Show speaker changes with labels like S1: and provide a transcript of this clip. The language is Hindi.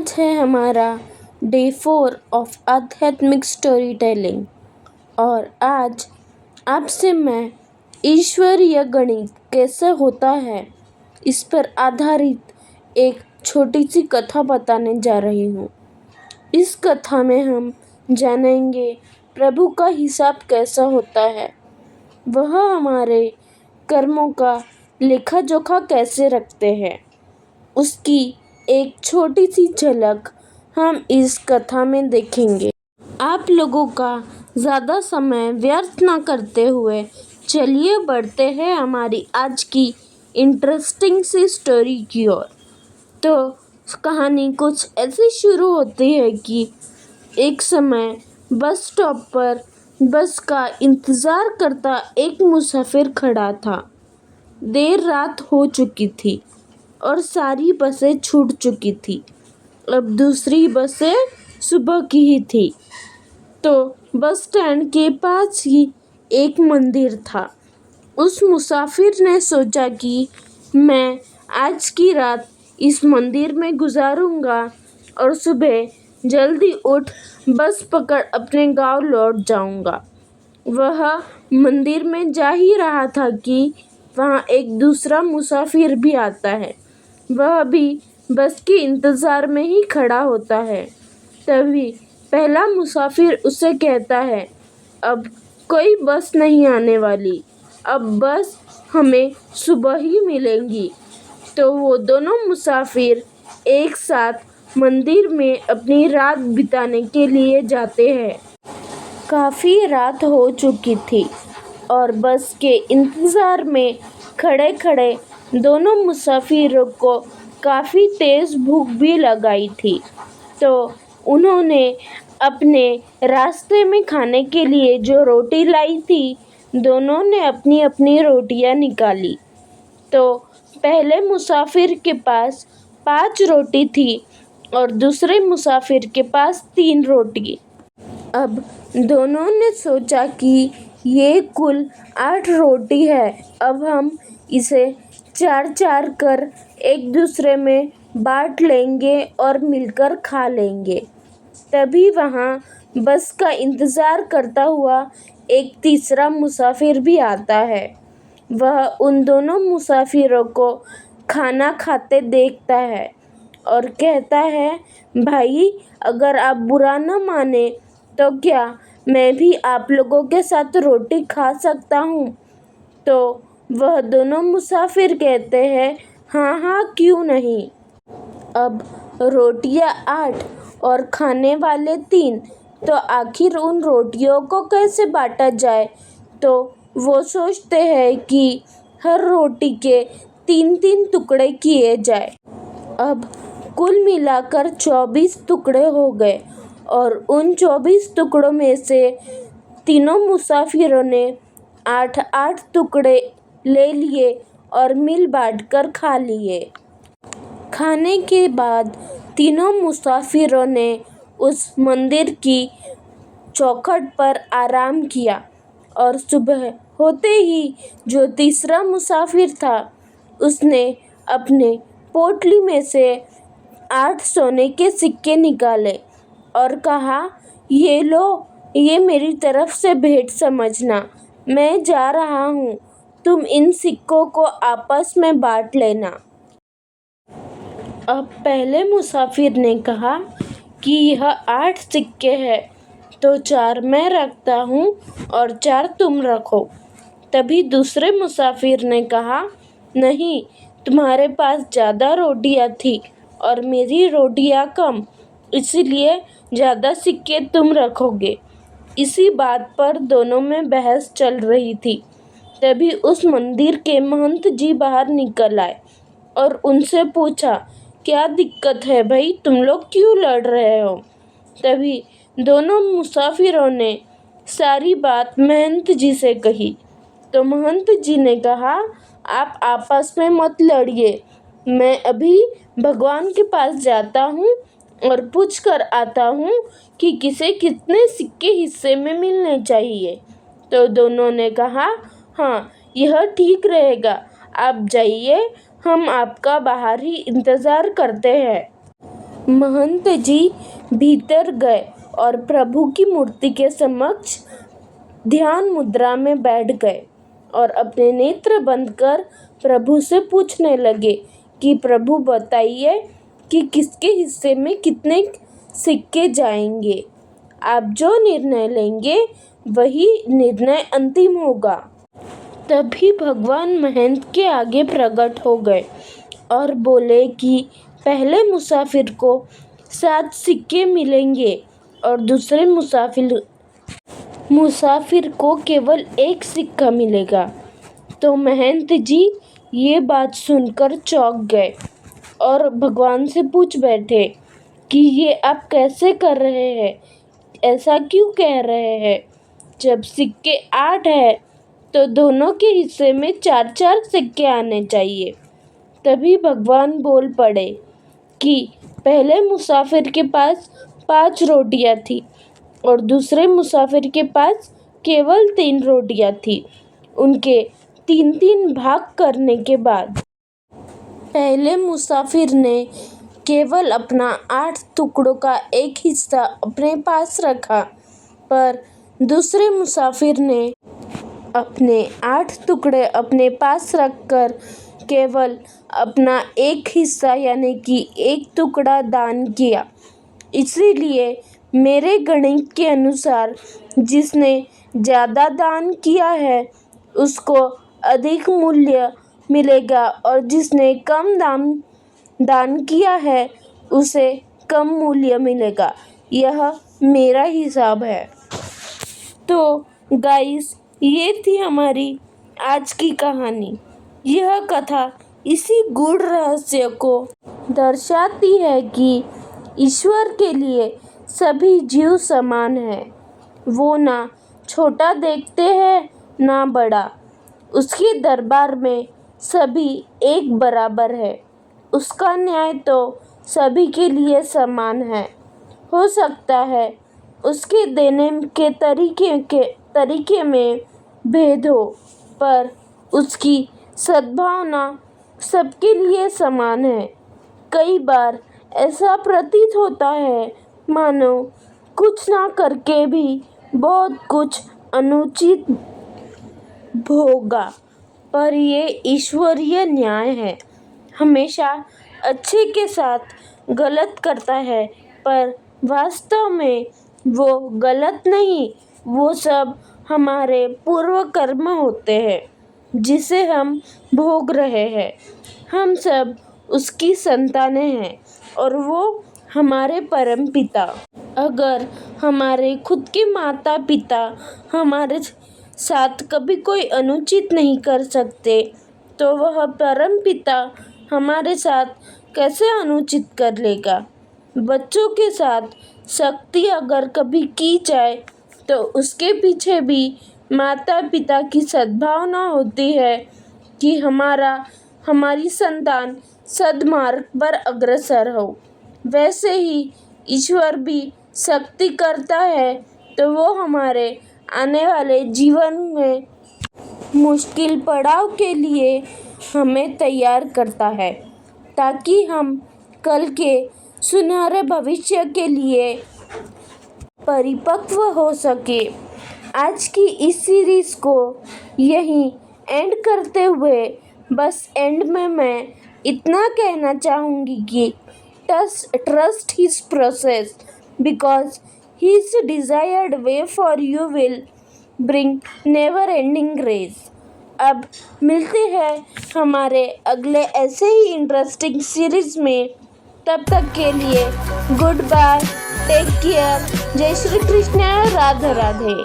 S1: आज है हमारा डे 4 ऑफ आध्यात्मिक स्टोरी टेलिंग और आज आपसे मैं ईश्वरीय गणित कैसे होता है इस पर आधारित एक छोटी सी कथा बताने जा रही हूँ। इस कथा में हम जानेंगे प्रभु का हिसाब कैसा होता है, वह हमारे कर्मों का लेखा जोखा कैसे रखते हैं, उसकी एक छोटी सी झलक हम इस कथा में देखेंगे। आप लोगों का ज़्यादा समय व्यर्थ ना करते हुए चलिए बढ़ते हैं हमारी आज की इंटरेस्टिंग सी स्टोरी की ओर। तो कहानी कुछ ऐसी शुरू होती है कि एक समय बस स्टॉप पर बस का इंतज़ार करता एक मुसाफिर खड़ा था। देर रात हो चुकी थी और सारी बसें छूट चुकी थी। अब दूसरी बसें सुबह की ही थी। तो बस स्टैंड के पास ही एक मंदिर था। उस मुसाफिर ने सोचा कि मैं आज की रात इस मंदिर में गुजारूंगा और सुबह जल्दी उठ बस पकड़ अपने गांव लौट जाऊंगा। वह मंदिर में जा ही रहा था कि वहाँ एक दूसरा मुसाफिर भी आता है। वह भी बस के इंतज़ार में ही खड़ा होता है। तभी पहला मुसाफिर उसे कहता है, अब कोई बस नहीं आने वाली, अब बस हमें सुबह ही मिलेंगी। तो वो दोनों मुसाफिर एक साथ मंदिर में अपनी रात बिताने के लिए जाते हैं। काफ़ी रात हो चुकी थी और बस के इंतज़ार में खड़े खड़े दोनों मुसाफिरों को काफ़ी तेज़ भूख भी लगाई थी। तो उन्होंने अपने रास्ते में खाने के लिए जो रोटी लाई थी, दोनों ने अपनी अपनी रोटियां निकाली। तो पहले मुसाफिर के पास 5 रोटी थी और दूसरे मुसाफिर के पास 3 रोटी। अब दोनों ने सोचा कि ये कुल 8 रोटी है, अब हम इसे 4-4 कर एक दूसरे में बांट लेंगे और मिलकर खा लेंगे। तभी वहाँ बस का इंतज़ार करता हुआ एक तीसरा मुसाफिर भी आता है। वह उन दोनों मुसाफिरों को खाना खाते देखता है और कहता है, भाई अगर आप बुरा न माने तो क्या मैं भी आप लोगों के साथ रोटी खा सकता हूँ? तो वह दोनों मुसाफिर कहते हैं, हाँ हाँ क्यों नहीं। अब रोटियां 8 और खाने वाले 3, तो आखिर उन रोटियों को कैसे बांटा जाए? तो वो सोचते हैं कि हर रोटी के 3-3 टुकड़े किए जाए। अब कुल मिलाकर 24 टुकड़े हो गए और उन 24 टुकड़ों में से तीनों मुसाफिरों ने 8-8 टुकड़े ले लिए और मिल बांटकर खा लिए। खाने के बाद तीनों मुसाफिरों ने उस मंदिर की चौखट पर आराम किया और सुबह होते ही जो तीसरा मुसाफिर था, उसने अपने पोटली में से 8 सोने के सिक्के निकाले और कहा, ये लो, ये मेरी तरफ से भेंट समझना, मैं जा रहा हूँ, तुम इन सिक्कों को आपस में बांट लेना। अब पहले मुसाफिर ने कहा कि यह 8 सिक्के हैं, तो 4 मैं रखता हूँ और 4 तुम रखो। तभी दूसरे मुसाफिर ने कहा, नहीं, तुम्हारे पास ज़्यादा रोटियाँ थी और मेरी रोटियाँ कम, इसलिए ज़्यादा सिक्के तुम रखोगे। इसी बात पर दोनों में बहस चल रही थी। तभी उस मंदिर के महंत जी बाहर निकल आए और उनसे पूछा, क्या दिक्कत है भाई, तुम लोग क्यों लड़ रहे हो? तभी दोनों मुसाफिरों ने सारी बात महंत जी से कही। तो महंत जी ने कहा, आप आपस में मत लड़िए, मैं अभी भगवान के पास जाता हूँ और पूछ कर आता हूँ कि किसे कितने सिक्के हिस्से में मिलने चाहिए। तो दोनों ने कहा, हाँ यह ठीक रहेगा, आप जाइए, हम आपका बाहर ही इंतज़ार करते हैं। महंत जी भीतर गए और प्रभु की मूर्ति के समक्ष ध्यान मुद्रा में बैठ गए और अपने नेत्र बंद कर प्रभु से पूछने लगे कि प्रभु बताइए कि किसके हिस्से में कितने सिक्के जाएंगे। आप जो निर्णय लेंगे वही निर्णय अंतिम होगा। तभी भगवान महंत के आगे प्रकट हो गए और बोले कि पहले मुसाफिर को 7 सिक्के मिलेंगे और दूसरे मुसाफिर को केवल 1 सिक्का मिलेगा। तो महंत जी ये बात सुनकर चौंक गए और भगवान से पूछ बैठे कि ये आप कैसे कर रहे हैं, ऐसा क्यों कह रहे हैं? जब सिक्के 8 है तो दोनों के हिस्से में 4-4 सिक्के आने चाहिए। तभी भगवान बोल पड़े कि पहले मुसाफिर के पास 5 रोटियां थी और दूसरे मुसाफिर के पास केवल 3 रोटियां थी। उनके 3-3 भाग करने के बाद पहले मुसाफिर ने केवल अपना 8 टुकड़ों का एक हिस्सा अपने पास रखा, पर दूसरे मुसाफिर ने अपने 8 टुकड़े अपने पास रखकर केवल अपना एक हिस्सा यानी कि 1 टुकड़ा दान किया। इसीलिए मेरे गणित के अनुसार जिसने ज़्यादा दान किया है उसको अधिक मूल्य मिलेगा और जिसने कम दान किया है उसे कम मूल्य मिलेगा। यह मेरा हिसाब है। तो गाइस, ये थी हमारी आज की कहानी। यह कथा इसी गूढ़ रहस्य को दर्शाती है कि ईश्वर के लिए सभी जीव समान हैं। वो ना छोटा देखते हैं ना बड़ा। उसके दरबार में सभी एक बराबर है। उसका न्याय तो सभी के लिए समान है। हो सकता है उसके देने के तरीके में भेद हो, पर उसकी सद्भावना सबके लिए समान है। कई बार ऐसा प्रतीत होता है मानो कुछ ना करके भी बहुत कुछ अनुचित होगा, पर ये ईश्वरीय न्याय है। हमेशा अच्छे के साथ गलत करता है, पर वास्तव में वो गलत नहीं, वो सब हमारे पूर्व कर्म होते हैं जिसे हम भोग रहे हैं। हम सब उसकी संतानें हैं और वो हमारे परम पिता। अगर हमारे खुद के माता पिता हमारे साथ कभी कोई अनुचित नहीं कर सकते, तो वह परम पिता हमारे साथ कैसे अनुचित कर लेगा। बच्चों के साथ सख्ती अगर कभी की जाए तो उसके पीछे भी माता पिता की सद्भावना होती है कि हमारी संतान सद्मार्ग पर अग्रसर हो। वैसे ही ईश्वर भी सख्ती करता है तो वो हमारे आने वाले जीवन में मुश्किल पड़ाव के लिए हमें तैयार करता है, ताकि हम कल के सुनहरे भविष्य के लिए परिपक्व हो सके। आज की इस सीरीज़ को यहीं एंड करते हुए बस एंड में मैं इतना कहना चाहूँगी कि trust his process because his desired way for you will bring never ending grace. अब मिलते हैं हमारे अगले ऐसे ही इंटरेस्टिंग सीरीज़ में। तब तक के लिए गुड बाय, टेक केयर, जय श्री कृष्ण, राधे राधे।